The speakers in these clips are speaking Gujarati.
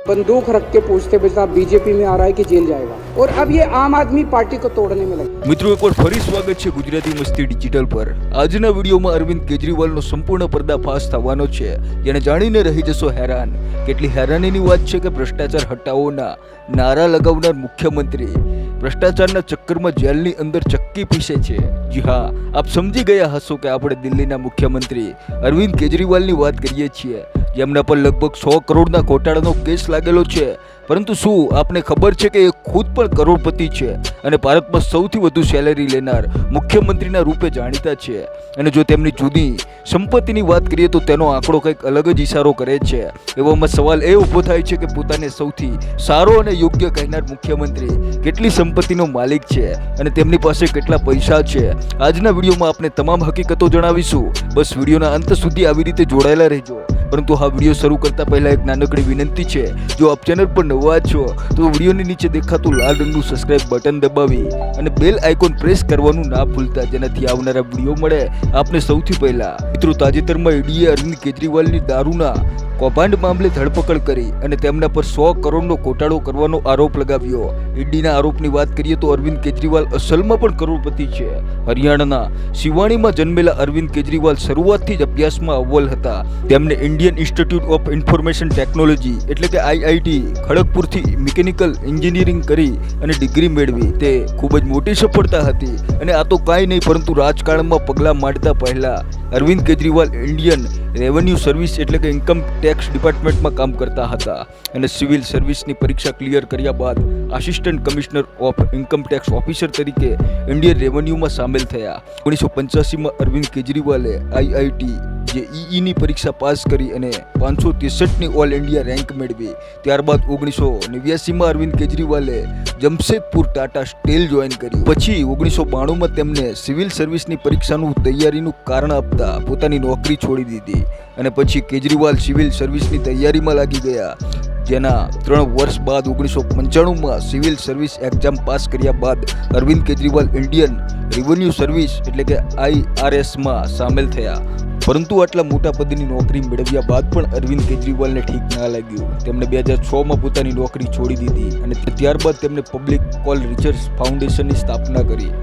बंदूक रख के पूछते बेटा बीजेपी में आ रहा है कि जेल जाएगा और अब ये आम आदमी पार्टी को तोड़ने में लगे। મિત્રો એકવાર ફરી સ્વાગત છે ગુજરાતી મસ્તી ડિજિટલ પર। આજના વિડીયોમાં અરવિંદ કેજરીવાલનો સંપૂર્ણ પર્દાફાશ થવાનો છે, જેને જાણીને રહી જશો હેરાન। કેટલી હેરાનીની વાત છે કે ભ્રષ્ટાચાર હટાવોના નારા લગાવનાર મુખ્યમંત્રી ભ્રષ્ટાચારના ચક્કરમાં જેલની અંદર ચક્કી પીસે છે। જી હા, આપ સમજી ગયા હશો કે આપણે દિલ્હીના મુખ્યમંત્રી અરવિંદ કેજરીવાલની વાત કરીએ છીએ, જેમના પર લગભગ 100 કરોડના ઘોટાળાનો કેસ લાગેલો છે। પરંતુ શું આપને ખબર છે કે એ ખુદ પણ કરોડપતિ છે અને ભારતમાં સૌથી વધુ સેલેરી લેનાર મુખ્યમંત્રીના રૂપે જાણીતા છે। અને જો તેમની જુદી સંપત્તિની વાત કરીએ તો તેનો આંકડો કંઈક અલગ જ ઇશારો કરે છે। એવામાં સવાલ એ ઊભો થાય છે કે પોતાને સૌથી સારો અને યોગ્ય કહેનાર મુખ્યમંત્રી કેટલી સંપત્તિનો માલિક છે અને તેમની પાસે કેટલા પૈસા છે। આજના વિડીયોમાં આપણે તમામ હકીકતો જણાવીશું। બસ વિડીયોના અંત સુધી આવી રીતે જોડાયેલા રહેજો। પરંતુ આ વિડીયો શરૂ કરતા પહેલા એક નાનકડી વિનંતી છે, જો આપ ચેનલ પર નવા છો તો વિડીયોની નીચે દેખાતું લાલ રંગનું સબસ્ક્રાઇબ બટન દબાવી અને બેલ આઇકોન પ્રેસ કરવાનું ના ભૂલતા, જેનાથી આવનારા વિડીયો મળે આપને સૌથી પહેલા। મિત્રો, તાજેતરમાં ઈડીએ અરવિંદ કેજરીવાલની દારૂના કૌભાંડ મામલે ધરપકડ કરી અને તેમના પર 100 કરોડનો ઘોટાળો કરવાનો આરોપ લગાવ્યો। ઈડીના આરોપની વાત કરીએ તો અરવિંદ કેજરીવાલ અસલમાં પણ કરોડપતિ છે। હરિયાણાના શિવાણીમાં જન્મેલા અરવિંદ કેજરીવાલ શરૂઆતથી જ અભ્યાસમાં અવ્વલ હતા। તેમને Indian institute of information technology એટલે કે IIT ખડગપુરથી મિકેનિકલ એન્જિનિયરિંગ કરી અને ડિગ્રી મેળવી। તે ખૂબ જ મોટી સફળતા હતી અને આ તો કાંઈ નહીં પરંતુ રાજકારણમાં પગલાં માંડતા પહેલા Arvind Kejriwal Indian revenue service એટલે કે ઇન્કમ ટેક્સ ડિપાર્ટમેન્ટમાં કામ કરતા હતા અને સિવિલ સર્વિસની પરીક્ષા ક્લિયર કર્યા બાદ assistant commissioner of income tax officer તરીકે ઇન્ડિયન રેવન્યુમાં સામેલ થયા। 1985માં અરવિંદ કેજરીવાલે IIT JEEની પરીક્ષા પાસ કરી અને 563ની ઓલ ઇન્ડિયા રેન્ક મેળવી। ત્યારબાદ 1989માં અરવિંદ કેજરીવાલે જમશેદપુર ટાટા સ્ટીલ જોઈન કરી। પછી 1992માં તેમને સિવિલ સર્વિસની પરીક્ષાનું તૈયારીનું કારણ આપતા પોતાની નોકરી છોડી દીધી અને પછી કેજરીવાલ સિવિલ સર્વિસની તૈયારીમાં લાગી ગયા, જેના 3 વર્ષ બાદ 1995માં સિવિલ સર્વિસ એક્ઝામ પાસ કર્યા બાદ Arvind Kejriwal Indian revenue service એટલે કે IRSમાં સામેલ થયા। પરંતુ આટલા મોટા પદની નોકરી મેળવ્યા બાદ પણ અરવિંદ કેજરીવાલને ઠીક ના લાગ્યું। તેમણે 2006માં પોતાની નોકરી છોડી દીધી અને ત્યારબાદ તેમણે પબ્લિક કોલ રિસર્ચ ફાઉન્ડેશનની સ્થાપના કરી।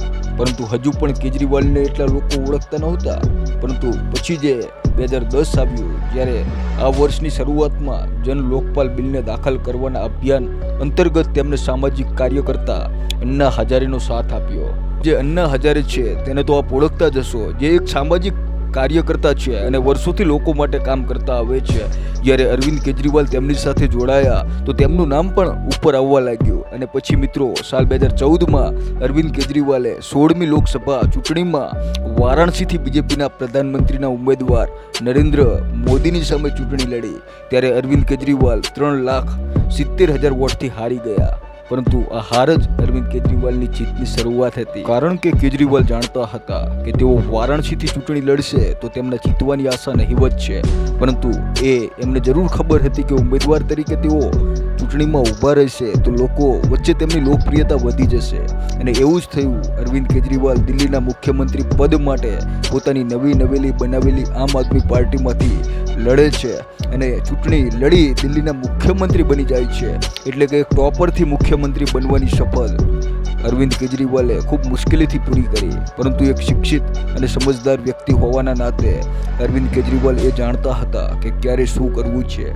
પરંતુ હજુ પણ કેજરીવાલને એટલા લોકો ઓળખતા નહોતા। પરંતુ પછી જે 2010 આવ્યું, જ્યારે આ વર્ષની શરૂઆતમાં જન લોકપાલ બિલને દાખલ કરવાના અભિયાન અંતર્ગત તેમને સામાજિક કાર્યકર્તા અન્ના હજારેનો સાથ આપ્યો। જે અન્ના હજારે છે તેને તો આપ ઓળખતા જ હશો, જે એક સામાજિક કાર્યકર્તા છે અને વર્ષોથી લોકો માટે કામ કરતા આવે છે। જ્યારે અરવિંદ કેજરીવાલ તેમની સાથે જોડાયા તો તેમનું નામ પણ ઉપર આવવા લાગ્યું અને પછી મિત્રો સાલ 2014માં અરવિંદ કેજરીવાલે 16મી લોકસભા ચૂંટણીમાં વારાણસીથી બીજેપીના પ્રધાનમંત્રીના ઉમેદવાર નરેન્દ્ર મોદીની સામે ચૂંટણી લડી। ત્યારે અરવિંદ કેજરીવાલ 3,70,000 વોટથી હારી ગયા। પરંતુ આ હાર જ અરવિંદ કેજરીવાલની જીતની શરૂઆત હતી, કારણ કે કેજરીવાલ જાણતા હતા કે તેઓ વારાણસીથી ચૂંટણી લડશે તો તેમના જીતવાની આશા નહીવત છે। પરંતુ એમને જરૂર ખબર હતી કે ઉમેદવાર તરીકે તેઓ ચૂંટણીમાં ઊભા રહેશે તો લોકો વચ્ચે તેમની લોકપ્રિયતા વધી જશે અને એવું જ થયું। અરવિંદ કેજરીવાલ દિલ્હીના મુખ્યમંત્રી પદ માટે પોતાની નવેલી બનાવેલી આમ આદમી પાર્ટીમાંથી લડે છે અને ચૂંટણી લડી દિલ્હીના મુખ્યમંત્રી બની જાય છે। એટલે કે એક ટોપરથી મુખ્યમંત્રી બનવાની શપથ અરવિંદ કેજરીવાલે ખૂબ મુશ્કેલીથી પૂરી કરી। પરંતુ એક શિક્ષિત અને સમજદાર વ્યક્તિ હોવાના નાતે અરવિંદ કેજરીવાલ એ જાણતા હતા કે ક્યારે શું કરવું છે।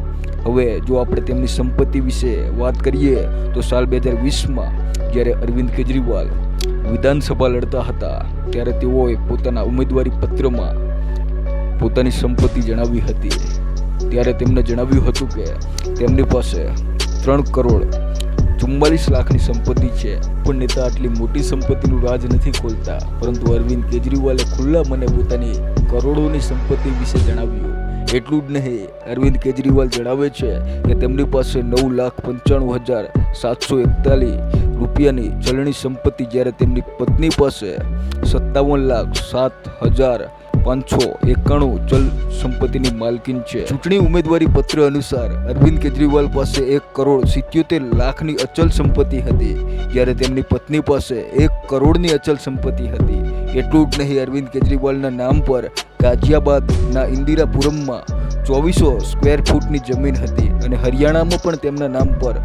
હવે જો આપણે તેમની સંપત્તિ વિશે વાત કરીએ તો સાલ 2020માં જ્યારે અરવિંદ કેજરીવાલ વિધાનસભા લડતા હતા ત્યારે તેઓએ પોતાના ઉમેદવારી પત્રમાં પોતાની સંપત્તિ જણાવી હતી। ત્યારે તેમણે જણાવ્યું હતું કે તેમની પાસે 3 કરોડ 44 લાખની સંપત્તિ છે, પણ નેતા આટલી મોટી સંપત્તિનું રાજ નથી ખોલતા। પરંતુ અરવિંદ કેજરીવાલે ખુલ્લા મને પોતાની કરોડોની સંપત્તિ વિશે જણાવ્યું। એટલું જ નહીં, અરવિંદ કેજરીવાલ જણાવે છે કે તેમની પાસે 9,95,741 રૂપિયાની ચલણી સંપત્તિ, જ્યારે તેમની પત્ની પાસે 57,07,591 ચલ સંપત્તિની માલકીન છે। ચૂંટણી ઉમેદવારી પત્ર અનુસાર અરવિંદ કેજરીવાલ પાસે 1,77,00,000ની અચલ સંપત્તિ હતી, જ્યારે તેમની પત્ની પાસે 1 કરોડની અચલ સંપત્તિ હતી। એટલું જ નહીં, અરવિંદ કેજરીવાલના નામ પર ગાઝિયાબાદના ઇન્દિરાપુરમમાં 2400 સ્ક્વેર ફૂટની જમીન હતી અને હરિયાણામાં પણ તેમના નામ પર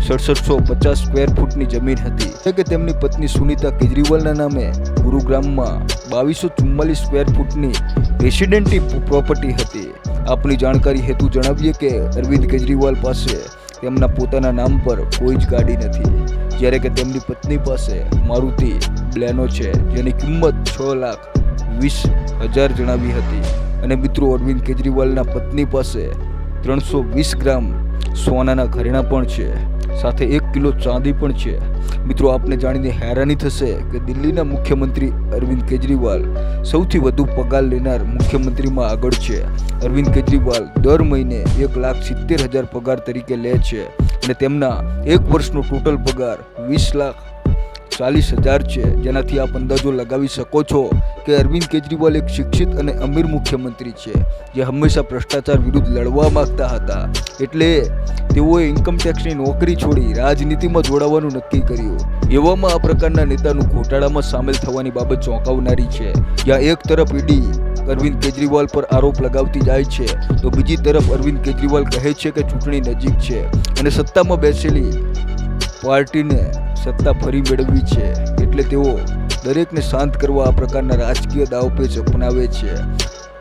6750 સ્ક્વેર ફૂટની જમીન હતી. એટલે કે તેમની પત્ની સુનીતા કેજરીવાલના નામે ગુરુગ્રામમાં 2244 સ્ક્વેર ફૂટની રેસિડેન્ટી પ્રોપર્ટી હતી. આપની જાણકારી હેતુ જણાવીએ કે અરવિંદ કેજરીવાલ પાસે તેમના પોતાના નામ પર કોઈ જ ગાડી નથી, જ્યારે કે તેમની પત્ની પાસે મારુતિ બ્લેનો છે, જેની કિંમત 6,20,000 જણાવી હતી. અને મિત્રો, અરવિંદ કેજરીવાલના પત્ની પાસે 320 ગ્રામ સોનાના ઘરેણાં પણ છે, સાથે 1 કિલો ચાંદી પણ છે. મિત્રો, આપને જાણીને હેરાની થશે કે દિલ્હીના મુખ્યમંત્રી અરવિંદ કેજરીવાલ સૌથી વધુ પગાર લેનાર મુખ્યમંત્રીમાં આગળ છે. અરવિંદ કેજરીવાલ દર મહિને 1,70,000 પગાર તરીકે લે છે અને તેમના એક વર્ષનો ટોટલ પગાર 20,40,000 છે, જેનાથી આપ અંદાજો લગાવી શકો છો કે અરવિંદ કેજરીવાલ એક શિક્ષિત અને અમીર મુખ્યમંત્રી છે, જે હંમેશા ભ્રષ્ટાચાર વિરુદ્ધ લડવા માંગતા હતા. એટલે તેઓએ ઇન્કમટેક્સની નોકરી છોડી રાજનીતિમાં જોડાવાનું નક્કી કર્યું. એવામાં આ પ્રકારના નેતાનું ઘોટાળામાં સામેલ થવાની બાબત ચોંકાવનારી છે. જ્યાં એક તરફ ઈડી અરવિંદ કેજરીવાલ પર આરોપ લગાવતી જાય છે, તો બીજી તરફ અરવિંદ કેજરીવાલ કહે છે કે ચૂંટણી નજીક છે અને સત્તામાં બેસેલી પાર્ટીને સત્તા ફરી મેળવવી છે, એટલે તેઓ દરેકને શાંત કરવા આ પ્રકારના રાજકીય દાવપેચ અપનાવે છે.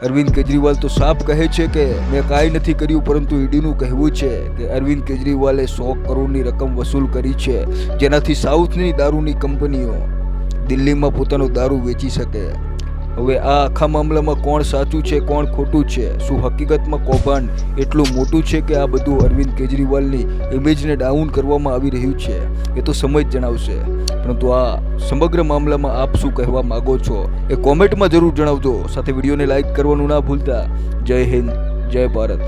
અરવિંદ કેજરીવાલ તો સાફ કહે છે કે મેં કાંઈ નથી કર્યું, પરંતુ ઈડીનું કહેવું છે કે અરવિંદ કેજરીવાલે 100 કરોડની રકમ વસૂલ કરી છે, જેનાથી સાઉથની દારૂની કંપનીઓ દિલ્હીમાં પોતાનો દારૂ વેચી શકે. હવે આ આખા મામલામાં કોણ સાચું છે, કોણ ખોટું છે, શું હકીકતમાં કૌભાંડ એટલું મોટું છે કે આ બધું અરવિંદ કેજરીવાલની ઇમેજને ડાઉન કરવામાં આવી રહ્યું છે, એ તો સમય જ જણાવશે. પરંતુ આ સમગ્ર મામલામાં આપ શું કહેવા માંગો છો એ કોમેન્ટમાં જરૂર જણાવજો. સાથે વિડીયોને લાઈક કરવાનું ના ભૂલતા. જય હિન્દ, જય ભારત.